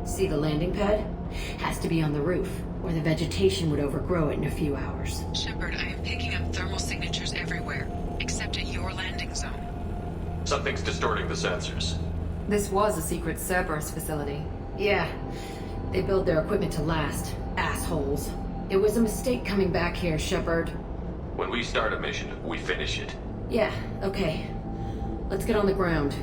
See the landing pad? Has to be on the roof, or the vegetation would overgrow it in a few hours. Shepard, I am picking up thermal signatures everywhere, except at your landing zone. Something's distorting the sensors. This was a secret Cerberus facility. Yeah, they build their equipment to last. Assholes. It was a mistake coming back here, Shepard. When we start a mission, we finish it. Yeah, okay. Let's get on the ground.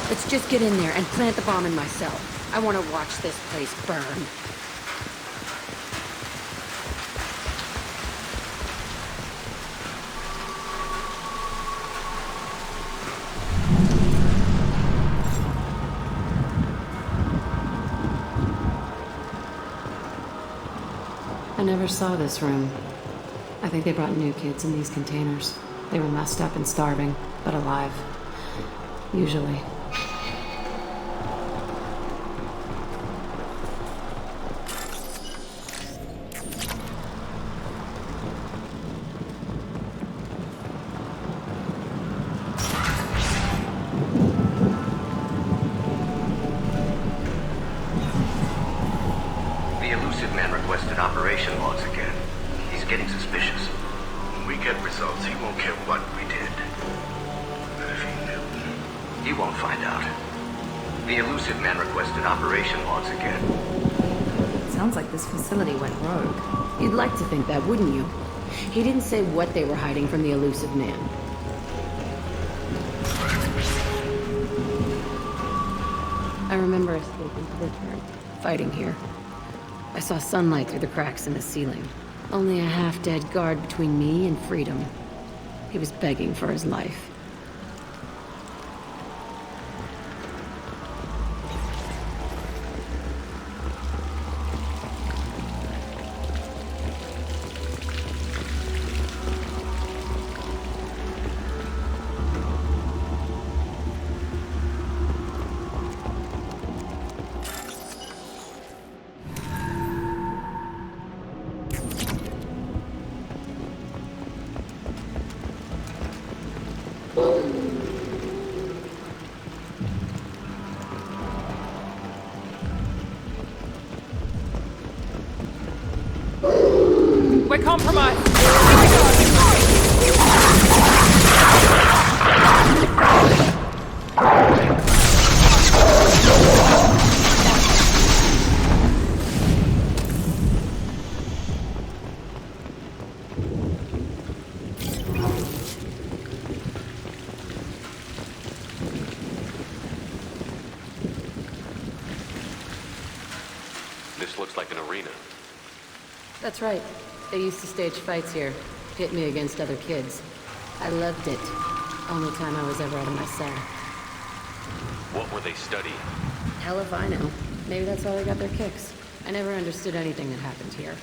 Let's just get in there and plant the bomb in my cell. I want to watch this place burn. I never saw this room. I think they brought new kids in these containers. They were messed up and starving, but alive. Usually. The elusive man requested operation logs again. He's getting suspicious. When we get results, he won't care what we did. But if he knew... He won't find out. The elusive man requested operation logs again. Sounds like this facility went rogue. You'd like to think that, wouldn't you? He didn't say what they were hiding from the elusive man. I remember escaping to return, fighting here. I saw sunlight through the cracks in the ceiling. Only a half-dead guard between me and freedom. He was begging for his life. We're compromised! This looks like an arena. That's right. They used to stage fights here, pit me against other kids. I loved it. Only time I was ever out of my cell. What were they studying? Hell if I know. Maybe that's how they got their kicks. I never understood anything that happened here.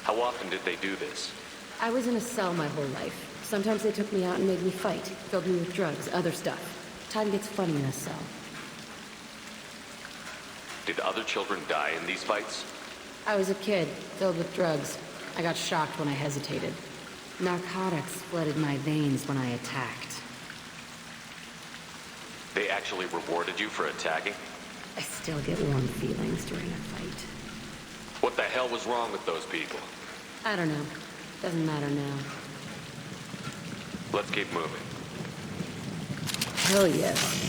How often did they do this? I was in a cell my whole life. Sometimes they took me out and made me fight, filled me with drugs, other stuff. Time gets funny in a cell. Did other children die in these fights? I was a kid, filled with drugs. I got shocked when I hesitated. Narcotics flooded my veins when I attacked. They actually rewarded you for attacking? I still get warm feelings during a fight. What the hell was wrong with those people? I don't know. Doesn't matter now. Let's keep moving. Hell yes.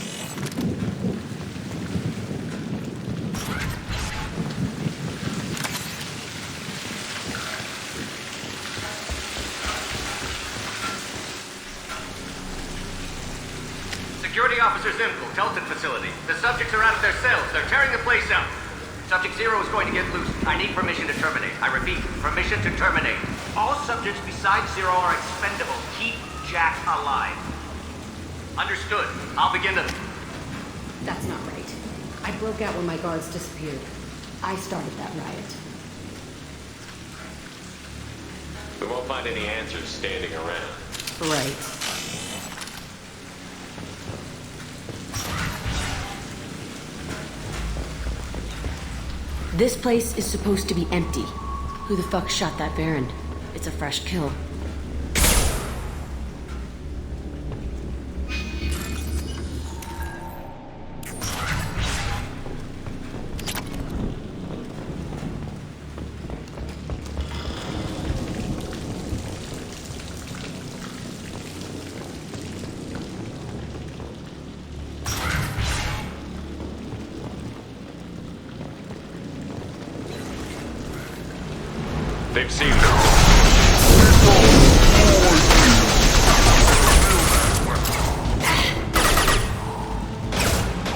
Security officers info, Telton facility. The subjects are out of their cells. They're tearing the place out. Subject 0 is going to get loose. I need permission to terminate. I repeat, permission to terminate. All subjects besides 0 are expendable. Keep Jack alive. Understood. I'll begin to... That's not right. I broke out when my guards disappeared. I started that riot. We won't find any answers standing around. Right. This place is supposed to be empty. Who the fuck shot that Baron? It's a fresh kill. They've seen them.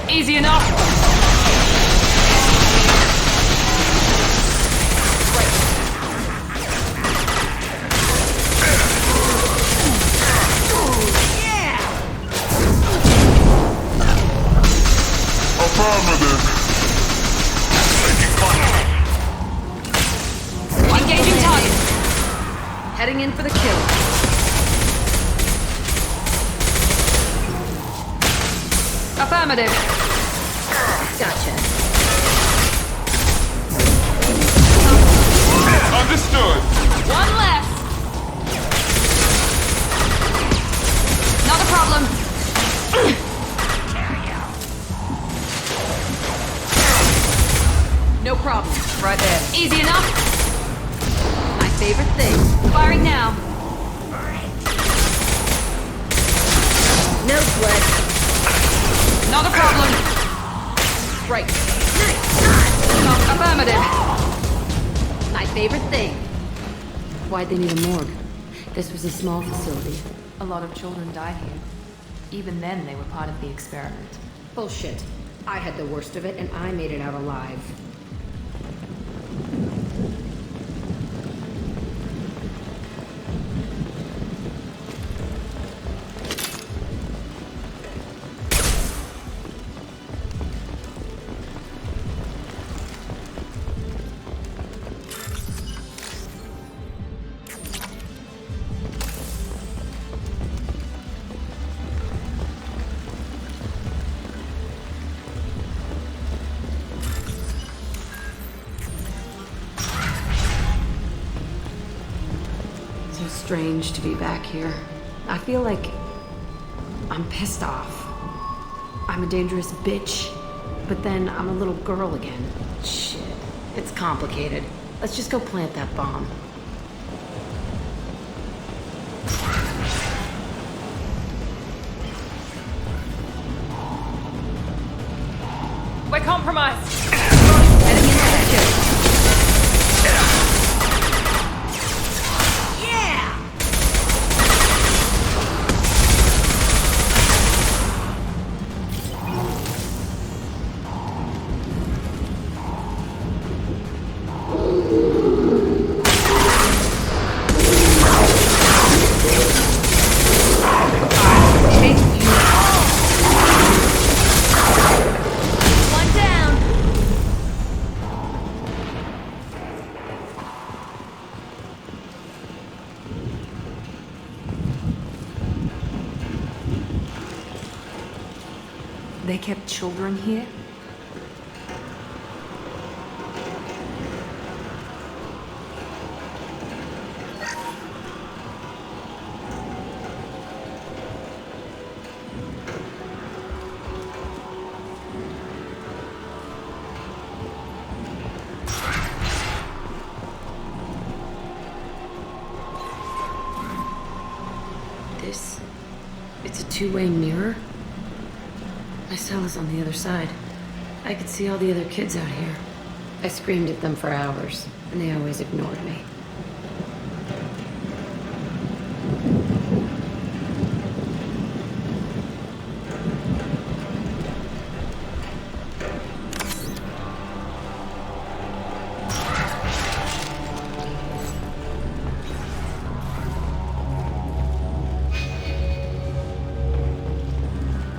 Easy enough. Affirmative. Engaging target. Heading in for the kill. Affirmative. Gotcha. Understood. One left. Not a problem. No problem. Right there. Easy enough. My favorite thing. Firing now. No sweat. Not a problem. Right. Affirmative. My favorite thing. Why'd they need a morgue? This was a small facility. A lot of children died here. Even then, they were part of the experiment. Bullshit. I had the worst of it, and I made it out alive. So strange to be back here. I feel like I'm pissed off. I'm a dangerous bitch, but then I'm a little girl again. Shit. It's complicated. Let's just go plant that bomb. We're compromised. Heading in for the kill. They kept children here? two-way mirror? My cell is on the other side. I could see all the other kids out here. I screamed at them for hours, and they always ignored me.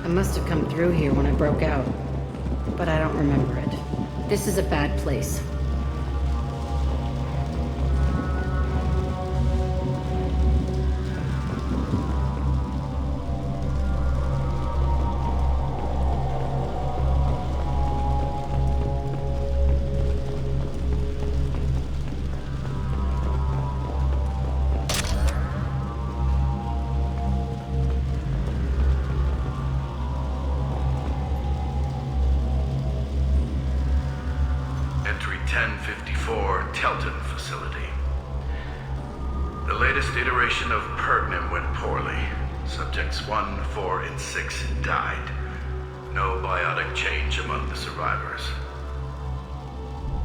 I must have come through here when I broke out, but I don't remember it. This is a bad place. Entry 1054, Telton facility. The latest iteration of Pergnum went poorly. Subjects 1, 4, and 6 died. No biotic change among the survivors.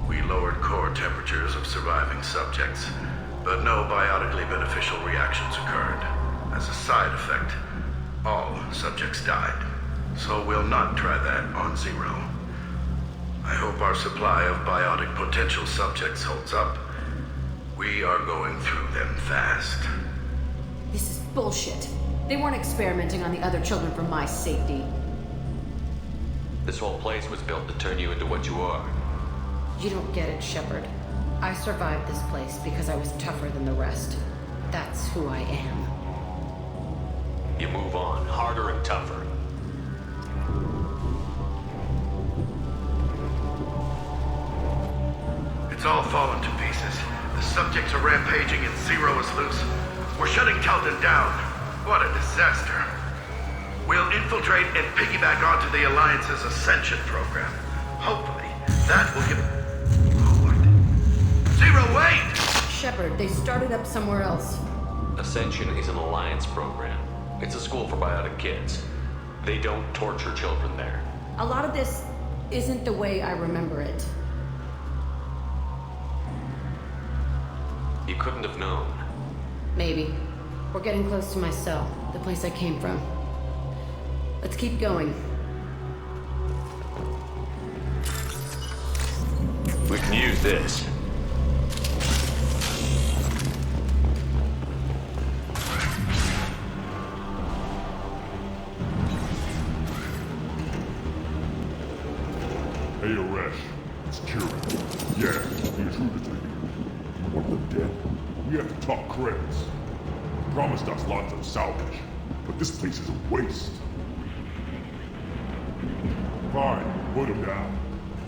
We lowered core temperatures of surviving subjects, but no biotically beneficial reactions occurred. As a side effect, all subjects died. So we'll not try that on Zero. I hope our supply of biotic potential subjects holds up. We are going through them fast. This is bullshit. They weren't experimenting on the other children for my safety. This whole place was built to turn you into what you are. You don't get it, Shepard. I survived this place because I was tougher than the rest. That's who I am. You move on, harder and tougher. It's all fallen to pieces. The subjects are rampaging and Zero is loose. We're shutting Telton down. What a disaster. We'll infiltrate and piggyback onto the Alliance's Ascension program. Hopefully, that will give... What? Zero, wait! Shepard, they started up somewhere else. Ascension is an alliance program. It's a school for biotic kids. They don't torture children there. A lot of this isn't the way I remember it. You couldn't have known. Maybe. We're getting close to my cell, the place I came from. Let's keep going. We can use this. Hey, Resh. It's Kieran. Yeah, the intruders are here. One of them dead. We have to talk credits. Promised us lots of salvage, but this place is a waste. Fine, put him down.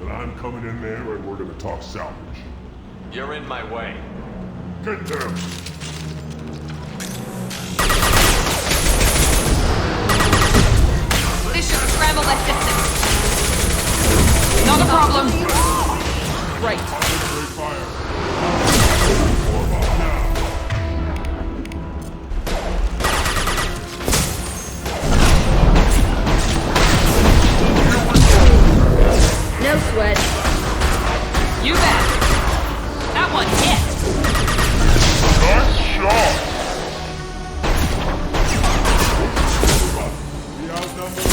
Then I'm coming in there and we're gonna talk salvage. You're in my way. Get them! This should scramble their systems. Not a problem. Right. Great fire. More about now. No sweat. You bet. That one hit. Nice shot! We outnumbered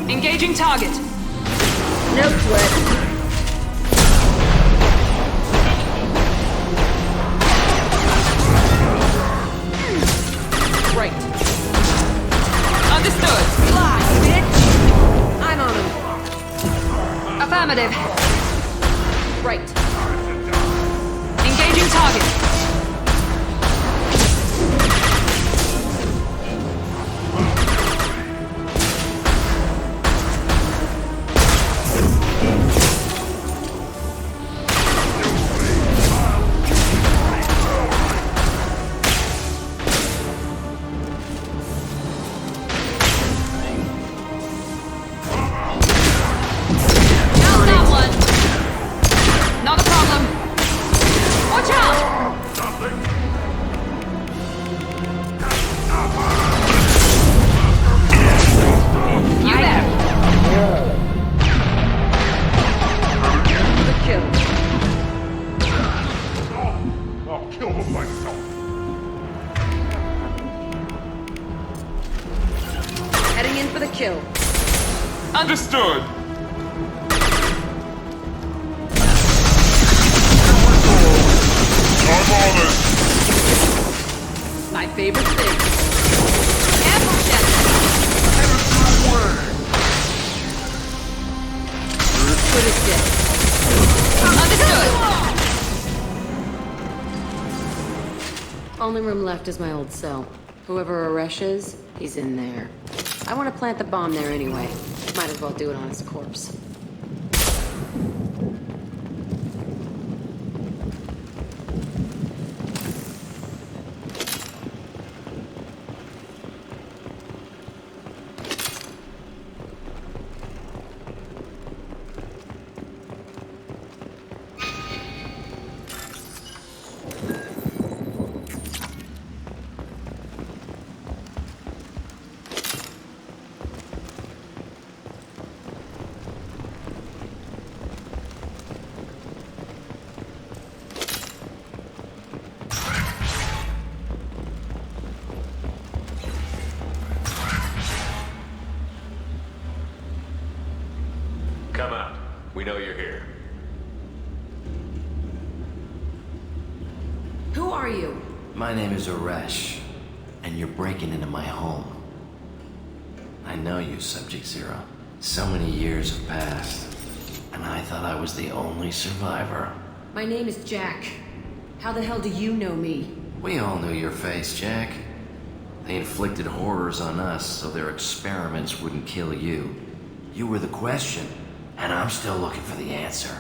and Engaging target. No sweat. Right. Understood. Fly, bitch. I'm on him. Affirmative. Right. Engaging target. Not a problem. Watch out! for the kill. Understood! I'm on it! My favorite thing. Ambush them! Good as dead. Understood! Only room left is my old cell. Whoever Aresh is, he's in there. I want to plant the bomb there anyway. Might as well do it on his corpse. Come out. We know you're here. Who are you? My name is Aresh, and you're breaking into my home. I know you, Subject Zero. So many years have passed, and I thought I was the only survivor. My name is Jack. How the hell do you know me? We all knew your face, Jack. They inflicted horrors on us so their experiments wouldn't kill you. You were the question, and I'm still looking for the answer.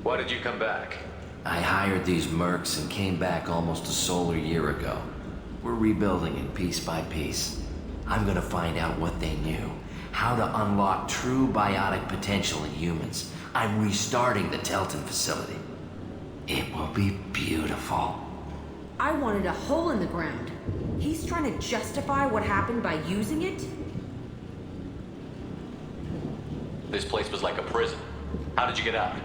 Why did you come back? I hired these mercs and came back almost a solar year ago. We're rebuilding it piece by piece. I'm gonna find out what they knew, how to unlock true biotic potential in humans. I'm restarting the Telton facility. It will be beautiful. I wanted a hole in the ground. He's trying to justify what happened by using it? This place was like a prison. How did you get out?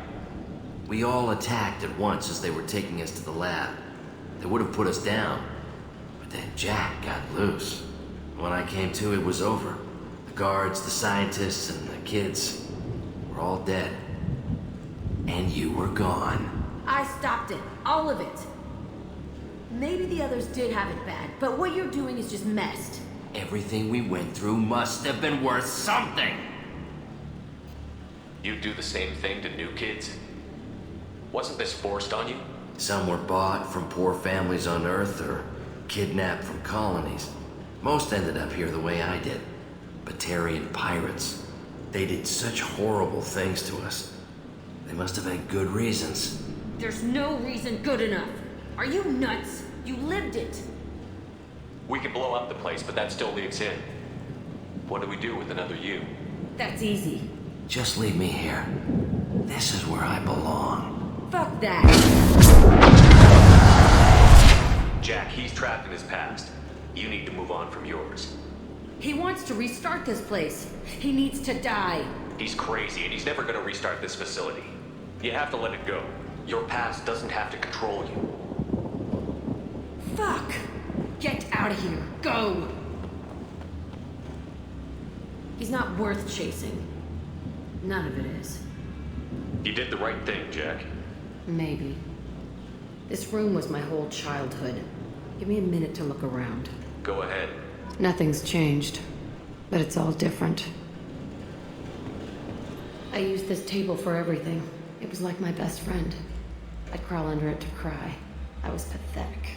We all attacked at once as they were taking us to the lab. They would have put us down, but then Jack got loose. When I came to, it was over. The guards, the scientists, and the kids were all dead. And you were gone. I stopped it. All of it. Maybe the others did have it bad, but what you're doing is just messed. Everything we went through must have been worth something. You'd do the same thing to new kids? Wasn't this forced on you? Some were bought from poor families on Earth or kidnapped from colonies. Most ended up here the way I did. Batarian pirates. They did such horrible things to us. They must have had good reasons. There's no reason good enough. Are you nuts? You lived it. We can blow up the place, but that still leaves him. What do we do with another you? That's easy. Just leave me here. This is where I belong. Fuck that. Jack, he's trapped in his past. You need to move on from yours. He wants to restart this place. He needs to die. He's crazy, and he's never gonna restart this facility. You have to let it go. Your past doesn't have to control you. Fuck. Get out of here. Go. He's not worth chasing. None of it is. You did the right thing, Jack. Maybe. This room was my whole childhood. Give me a minute to look around. Go ahead. Nothing's changed, but it's all different. I used this table for everything. It was like my best friend. I'd crawl under it to cry. I was pathetic.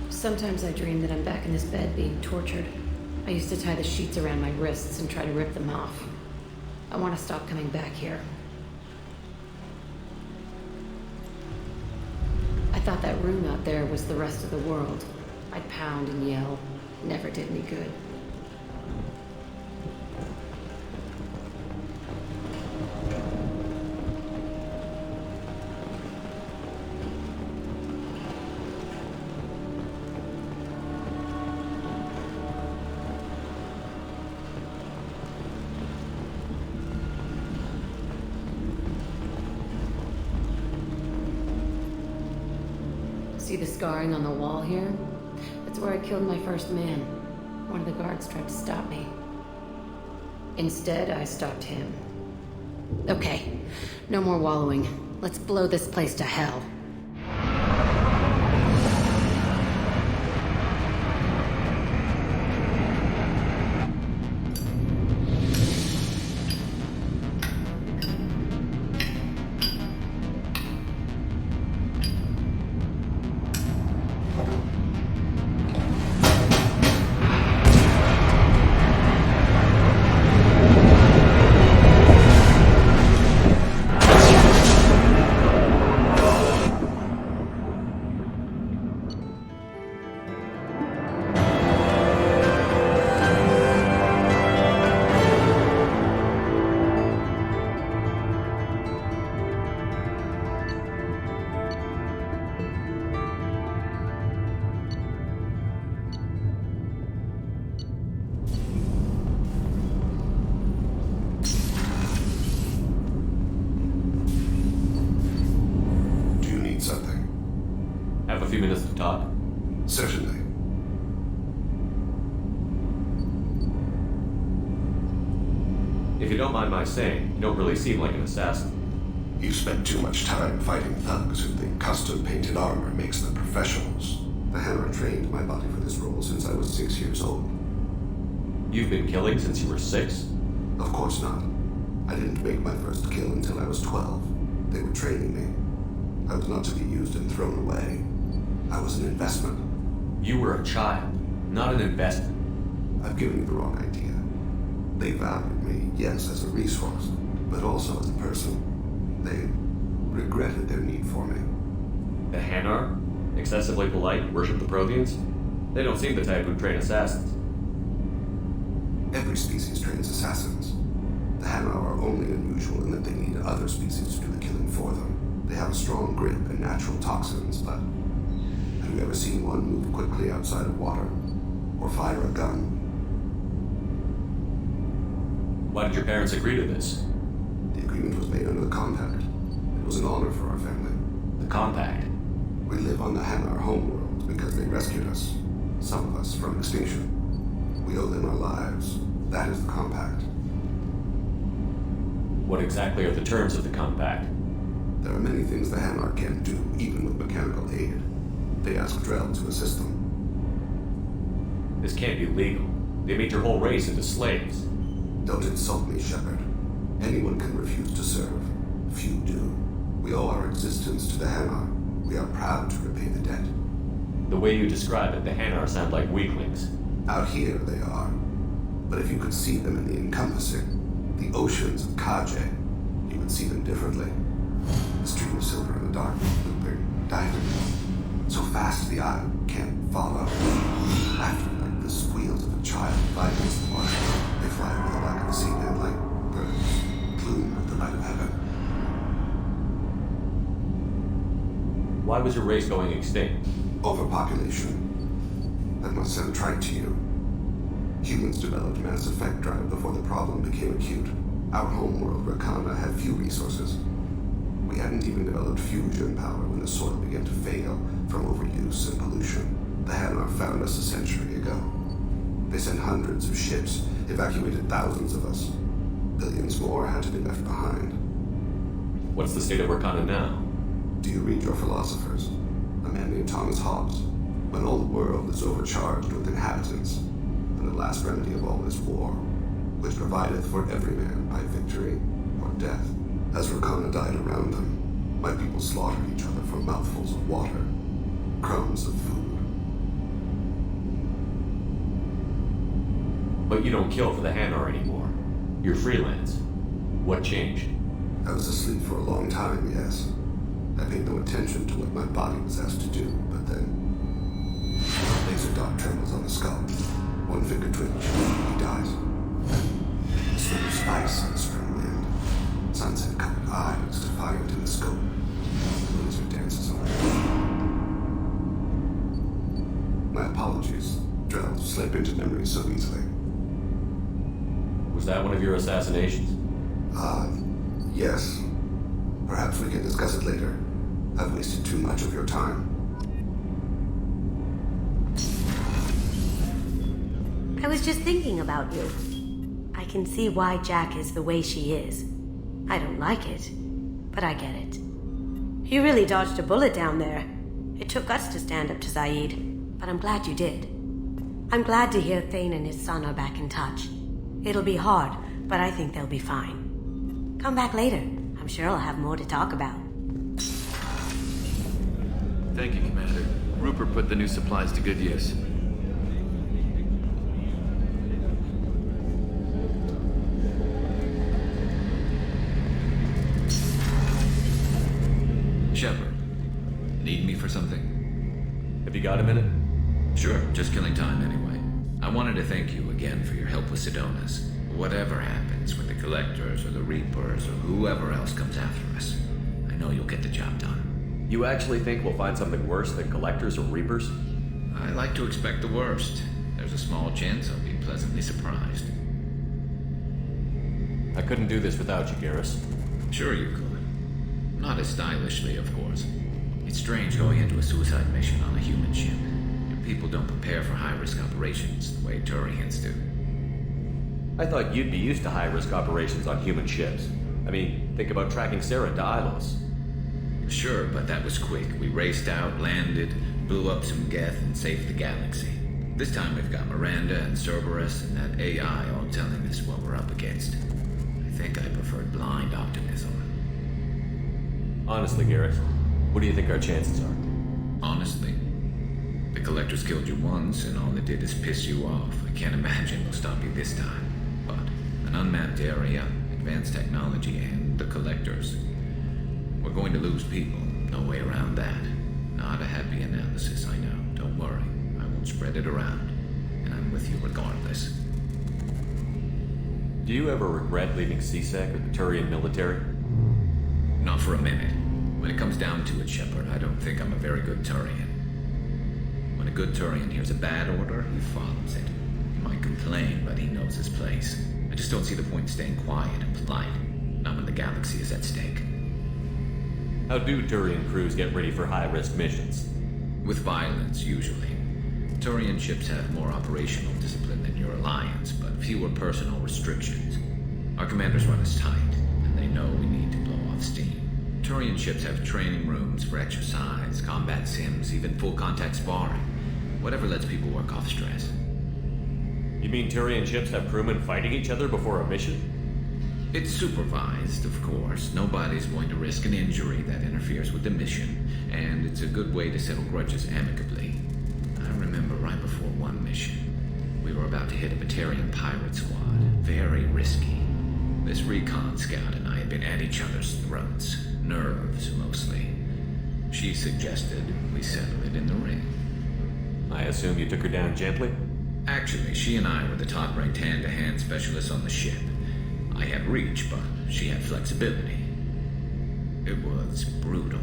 Sometimes I dream that I'm back in this bed being tortured. I used to tie the sheets around my wrists and try to rip them off. I want to stop coming back here. I thought that room out there was the rest of the world. I'd pound and yell. Never did me good. See the scarring on the wall here? That's where I killed my first man. One of the guards tried to stop me. Instead, I stopped him. Okay, no more wallowing. Let's blow this place to hell. Have a few minutes to talk? Certainly. If you don't mind my saying, you don't really seem like an assassin. You spend too much time fighting thugs who think custom-painted armor makes them professionals. The Hammer trained my body for this role since I was 6 years old. You've been killing since you were 6? Of course not. I didn't make my first kill until I was 12. They were training me. I was not to be used and thrown away. I was an investment. You were a child, not an investment. I've given you the wrong idea. They valued me, yes, as a resource, but also as a person. They regretted their need for me. The Hanar? Excessively polite, worship the Protheans? They don't seem the type who train assassins. Every species trains assassins. The Hanar are only unusual in that they need other species to do the killing for them. They have a strong grip and natural toxins, but have you ever seen one move quickly outside of water? Or fire a gun? Why did your parents agree to this? The agreement was made under the compact. It was an honor for our family. The compact? We live on the Hanar homeworld because they rescued us. Some of us from extinction. We owe them our lives. That is the compact. What exactly are the terms of the compact? There are many things the Hanar can't do, even with mechanical aid. They ask Drell to assist them. This can't be legal. They made your whole race into slaves. Don't insult me, Shepard. Anyone can refuse to serve. Few do. We owe our existence to the Hanar. We are proud to repay the debt. The way you describe it, the Hanar sound like weaklings. Out here, they are. But if you could see them in the encompassing, the oceans of Kaje, you would see them differently. A stream of silver in the dark, looping, diving. So fast the eye can't follow. Laughter like the squeals of a child flying against the water. They fly over the back of the sea and like birds, plume with the light of heaven. Why was your race going extinct? Overpopulation. That must sound trite to you. Humans developed Mass Effect drive before the problem became acute. Our homeworld, Rakana, had few resources. We hadn't even developed fusion power when the soil began to fail from overuse and pollution. The Hanar found us a century ago. They sent hundreds of ships, evacuated thousands of us. Billions more had to be left behind. What's the state of Rakana now? Do you read your philosophers? A man named Thomas Hobbes. When all the world is overcharged with inhabitants, and the last remedy of all is war, which provideth for every man by victory or death. As Rakana died around them, my people slaughtered each other for mouthfuls of water, crumbs of food. But you don't kill for the Hanar anymore. You're freelance. What changed? I was asleep for a long time, yes. I paid no attention to what my body was asked to do, but then a laser dot trembles on the skull. One finger twitch, he dies. A smell of spice on the spring wind. Sunset-covered eyes defiant in the scope. The laser dances on it. My apologies. Drell slip into memory so easily. Was that one of your assassinations? Yes. Perhaps we can discuss it later. I've wasted too much of your time. I was just thinking about you. I can see why Jack is the way she is. I don't like it, but I get it. You really dodged a bullet down there. It took us to stand up to Zaid, but I'm glad you did. I'm glad to hear Thane and his son are back in touch. It'll be hard, but I think they'll be fine. Come back later. I'm sure I'll have more to talk about. Thank you, Commander. Rupert put the new supplies to good use. Shepard, need me for something? Have you got a minute? Sure, just killing time anyway. I wanted to thank you again for your help with Sedona's. Whatever happens with the Collectors or the Reapers or whoever else comes after us, I know you'll get the job done. You actually think we'll find something worse than Collectors or Reapers? I like to expect the worst. There's a small chance I'll be pleasantly surprised. I couldn't do this without you, Garrus. Sure you could. Not as stylishly, of course. It's strange going into a suicide mission on a human ship. Your people don't prepare for high-risk operations the way Turians do. I thought you'd be used to high-risk operations on human ships. I mean, think about tracking Sarah to Ilos. Sure, but that was quick. We raced out, landed, blew up some Geth, and saved the galaxy. This time we've got Miranda and Cerberus and that AI all telling us what we're up against. I think I preferred blind optimism. Honestly, Garrett, what do you think our chances are? Honestly? The Collectors killed you once, and all they did is piss you off. I can't imagine they'll stop you this time. But an unmapped area, advanced technology, and the Collectors. We're going to lose people. No way around that. Not a happy analysis, I know. Don't worry. I won't spread it around. And I'm with you regardless. Do you ever regret leaving CSEC or the Turian military? Not for a minute. When it comes down to it, Shepard, I don't think I'm a very good Turian. When a good Turian hears a bad order, he follows it. He might complain, but he knows his place. I just don't see the point in staying quiet and polite. Not when the galaxy is at stake. How do Turian crews get ready for high-risk missions? With violence, usually. Turian ships have more operational discipline than your alliance, but fewer personal restrictions. Our commanders run us tight, and they know we need to blow off steam. Turian ships have training rooms for exercise, combat sims, even full-contact sparring. Whatever lets people work off stress. You mean Turian ships have crewmen fighting each other before a mission? It's supervised, of course. Nobody's going to risk an injury that interferes with the mission, and it's a good way to settle grudges amicably. I remember right before one mission, we were about to hit a Batarian pirate squad. Very risky. This recon scout and I had been at each other's throats. Nerves, mostly. She suggested we settle it in the ring. I assume you took her down gently? Actually, she and I were the top-ranked hand-to-hand specialists on the ship. I had reach, but she had flexibility. It was brutal.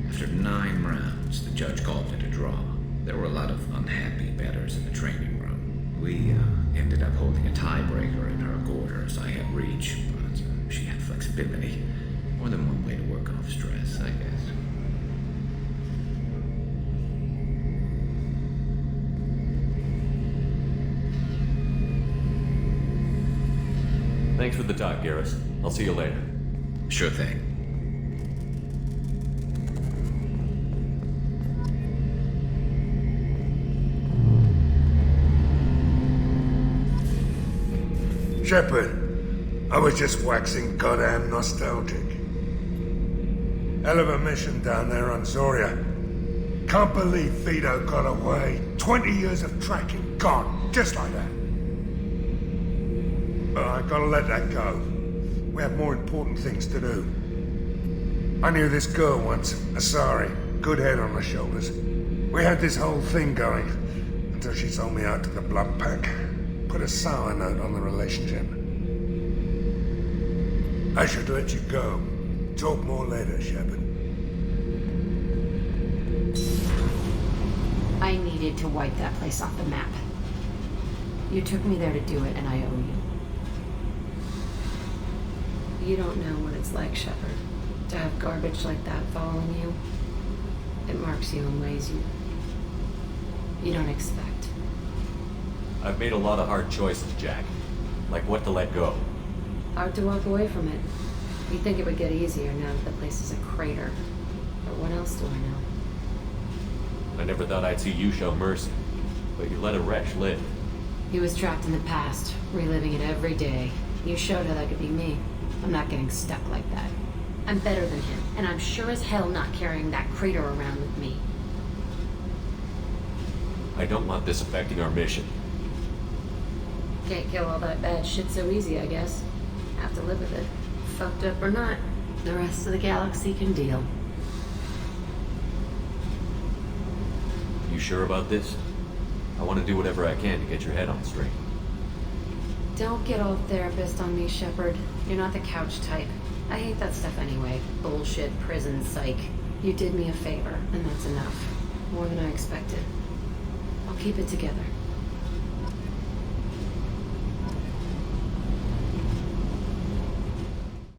After 9 rounds, the judge called it a draw. There were a lot of unhappy bettors in the training room. We ended up holding a tiebreaker in her quarters. I had reach, but she had flexibility. More than one way to work off stress, I guess. Thanks for the talk, Garrus. I'll see you later. Sure thing. Shepard, I was just waxing goddamn nostalgic. Hell of a mission down there on Zoria. Can't believe Vito got away. 20 years of tracking gone, just like that. But I gotta let that go. We have more important things to do. I knew this girl once, Asari. Good head on her shoulders. We had this whole thing going, until she sold me out to the blood pack. Put a sour note on the relationship. I should let you go. Talk more later, Shepard. I needed to wipe that place off the map. You took me there to do it, and I owe you. You don't know what it's like, Shepard, to have garbage like that following you. It marks you in ways you don't expect. I've made a lot of hard choices, Jack. Like what to let go. Hard to walk away from it. You'd think it would get easier now that the place is a crater. But what else do I know? I never thought I'd see you show mercy. But you let a wretch live. He was trapped in the past, reliving it every day. You showed how that could be me. I'm not getting stuck like that. I'm better than him, and I'm sure as hell not carrying that crater around with me. I don't want this affecting our mission. Can't kill all that bad shit so easy, I guess. Have to live with it. Fucked up or not, the rest of the galaxy can deal. You sure about this? I want to do whatever I can to get your head on straight. Don't get all therapist on me, Shepard. You're not the couch type. I hate that stuff anyway. Bullshit, prison, psych. You did me a favor, and that's enough. More than I expected. I'll keep it together.